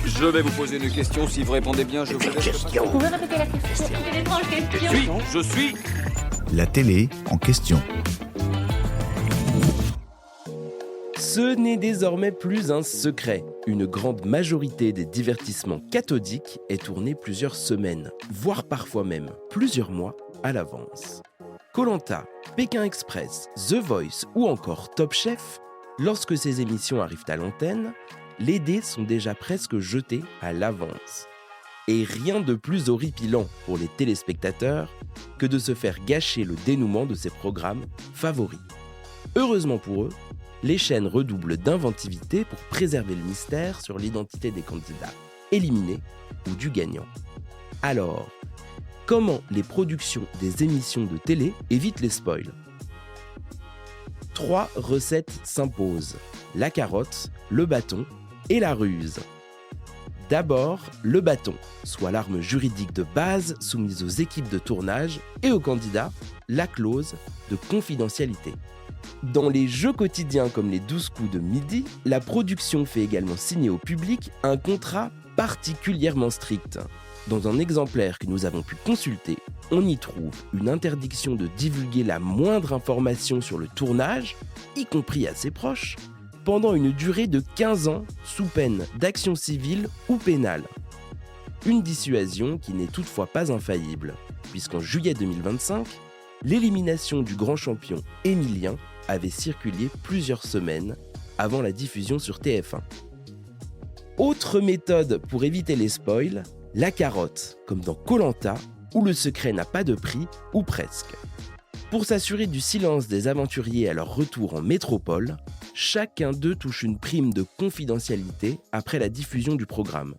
Je vais vous poser une question. Si vous répondez bien, je vous laisse. Vous pouvez répéter la question? C'est une étrange question. Je suis. La télé en question. Ce n'est désormais plus un secret. Une grande majorité des divertissements cathodiques est tournée plusieurs semaines, voire parfois même plusieurs mois à l'avance. Koh-Lanta, Pékin Express, The Voice ou encore Top Chef, lorsque ces émissions arrivent à l'antenne, les dés sont déjà presque jetés à l'avance. Et rien de plus horripilant pour les téléspectateurs que de se faire gâcher le dénouement de ces programmes favoris. Heureusement pour eux, les chaînes redoublent d'inventivité pour préserver le mystère sur l'identité des candidats, éliminés ou du gagnant. Alors, comment les productions des émissions de télé évitent les spoils ? 3 recettes s'imposent, la carotte, le bâton et la ruse. D'abord, le bâton, soit l'arme juridique de base soumise aux équipes de tournage et aux candidats, la clause de confidentialité. Dans les jeux quotidiens comme les 12 coups de midi, la production fait également signer au public un contrat particulièrement strict. Dans un exemplaire que nous avons pu consulter, on y trouve une interdiction de divulguer la moindre information sur le tournage, y compris à ses proches, pendant une durée de 15 ans sous peine d'action civile ou pénale. Une dissuasion qui n'est toutefois pas infaillible, puisqu'en juillet 2025, l'élimination du grand champion Émilien avait circulé plusieurs semaines avant la diffusion sur TF1. Autre méthode pour éviter les spoils, la carotte, comme dans Koh-Lanta, où le secret n'a pas de prix, ou presque. Pour s'assurer du silence des aventuriers à leur retour en métropole, chacun d'eux touche une prime de confidentialité après la diffusion du programme.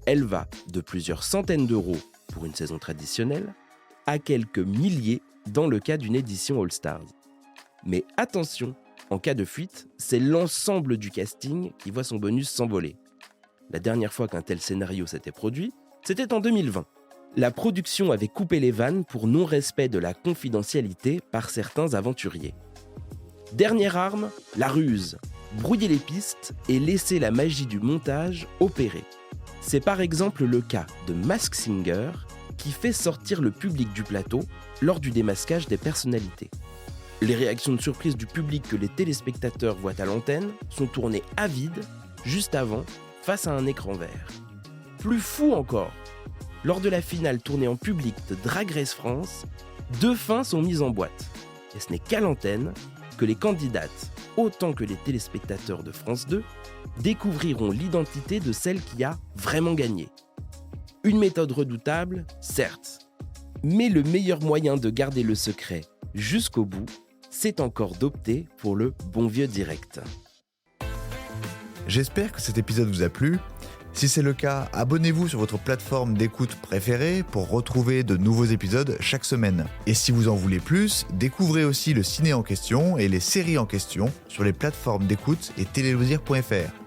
Elle va de plusieurs centaines d'euros pour une saison traditionnelle à quelques milliers dans le cas d'une édition All-Stars. Mais attention, en cas de fuite, c'est l'ensemble du casting qui voit son bonus s'envoler. La dernière fois qu'un tel scénario s'était produit, c'était en 2020. La production avait coupé les vannes pour non-respect de la confidentialité par certains aventuriers. Dernière arme, la ruse. Brouiller les pistes et laisser la magie du montage opérer. C'est par exemple le cas de Masked Singer qui fait sortir le public du plateau lors du démasquage des personnalités. Les réactions de surprise du public que les téléspectateurs voient à l'antenne sont tournées à vide, juste avant, face à un écran vert. Plus fou encore, lors de la finale tournée en public de Drag Race France, 2 fins sont mises en boîte. Et ce n'est qu'à l'antenne que les candidates, autant que les téléspectateurs de France 2, découvriront l'identité de celle qui a vraiment gagné. Une méthode redoutable, certes, mais le meilleur moyen de garder le secret jusqu'au bout, c'est encore d'opter pour le bon vieux direct. J'espère que cet épisode vous a plu. Si c'est le cas, abonnez-vous sur votre plateforme d'écoute préférée pour retrouver de nouveaux épisodes chaque semaine. Et si vous en voulez plus, découvrez aussi le ciné en question et les séries en question sur les plateformes d'écoute et téléloisirs.fr.